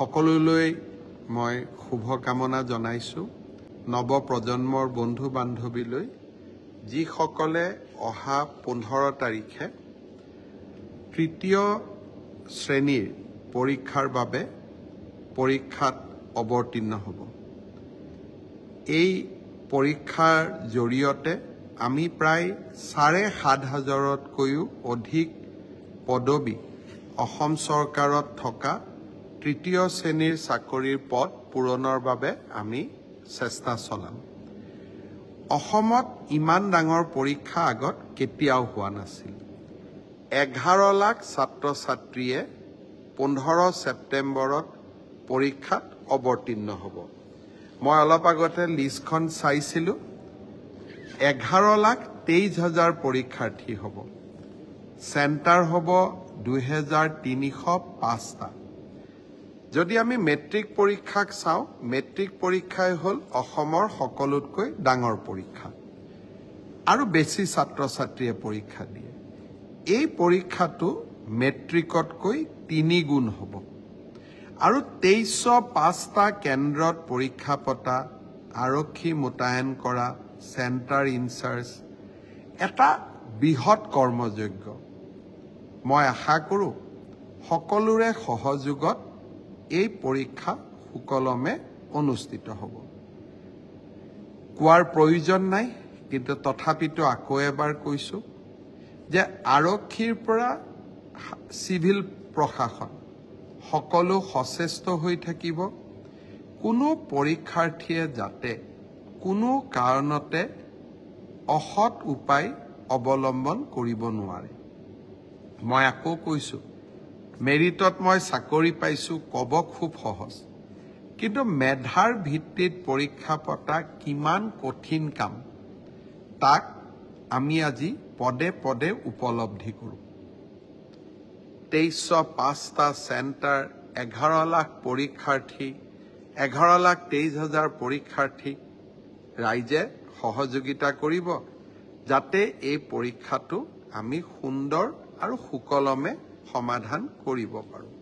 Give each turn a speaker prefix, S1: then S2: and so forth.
S1: সকলোলৈ মই শুভকামনা জনাইছোঁ নৱ প্ৰজন্মৰ বন্ধু বান্ধৱীলৈ যিসকলে অহা 15 তাৰিখে তৃতীয় শ্ৰেণীৰ পৰীক্ষাৰ বাবে পৰীক্ষাত অৱতীৰ্ণ হ'ব। এই পৰীক্ষাৰ জৰিয়তে আমি প্ৰায় 7,500তকৈও অধিক পদবী অসম চৰকাৰত থকা তৃতীয় শ্ৰেণীৰ চাকৰিৰ পদ পূৰণৰ বাবে আমি চেষ্টা চলাম। অসমত ইমান ডাঙৰ পৰীক্ষা আগত কেতিয়াও হোৱা নাছিল। 11 লাখ ছাত্ৰ ছাত্ৰীয়ে 15 ছেপ্টেম্বৰত পৰীক্ষাত অৱতীৰ্ণ হ'ব। মই অলপ আগতে লিষ্টখন চাইছিলোঁ। 11,23,000 পৰীক্ষাৰ্থী হ'ব। চেণ্টাৰ হ'ব 2,305টা। যদি আমি মেট্ৰিক পৰীক্ষাক চাওঁ, মেট্ৰিক পৰীক্ষাই হ'ল অসমৰ সকলোতকৈ ডাঙৰ পৰীক্ষা আৰু বেছি ছাত্ৰ ছাত্ৰীয়ে পৰীক্ষা দিয়ে। এই পৰীক্ষাটো মেট্ৰিকতকৈ 3 গুণ হ'ব আৰু 2305টা কেন্দ্ৰত পৰীক্ষা পতা, আৰক্ষী মোতায়েন কৰা, চেণ্টাৰ ইনচাৰ্জ এটা বৃহৎ কৰ্মযজ্ঞ। মই আশা কৰোঁ সকলোৰে সহযোগত এই পৰীক্ষা সুকলমে অনুষ্ঠিত হ'ব। কোৱাৰ প্ৰয়োজন নাই, কিন্তু তথাপিতো আকৌ এবাৰ কৈছোঁ যে আৰক্ষীৰ পৰা চিভিল প্ৰশাসন সকলো সচেষ্ট হৈ থাকিব। কোনো পৰীক্ষাৰ্থীয়ে যাতে কোনো কাৰণতে অসৎ উপায় অৱলম্বন কৰিব নোৱাৰে। মই আকৌ কৈছোঁ, মেৰিটত মই চাকৰি পাইছোঁ ক'ব খুব সহজ, কিন্তু মেধাৰ ভিত্তিত পৰীক্ষা পতা কিমান কঠিন কাম তাক আমি আজি পদে পদে উপলব্ধি কৰোঁ। 2305টা চেণ্টাৰ, 11 লাখ পৰীক্ষাৰ্থী, 11,23,000 পৰীক্ষাৰ্থী, ৰাইজে সহযোগিতা কৰিব যাতে এই পৰীক্ষাটো আমি সুন্দৰ আৰু সুকলমে সমাধান কৰিব পাৰোঁ।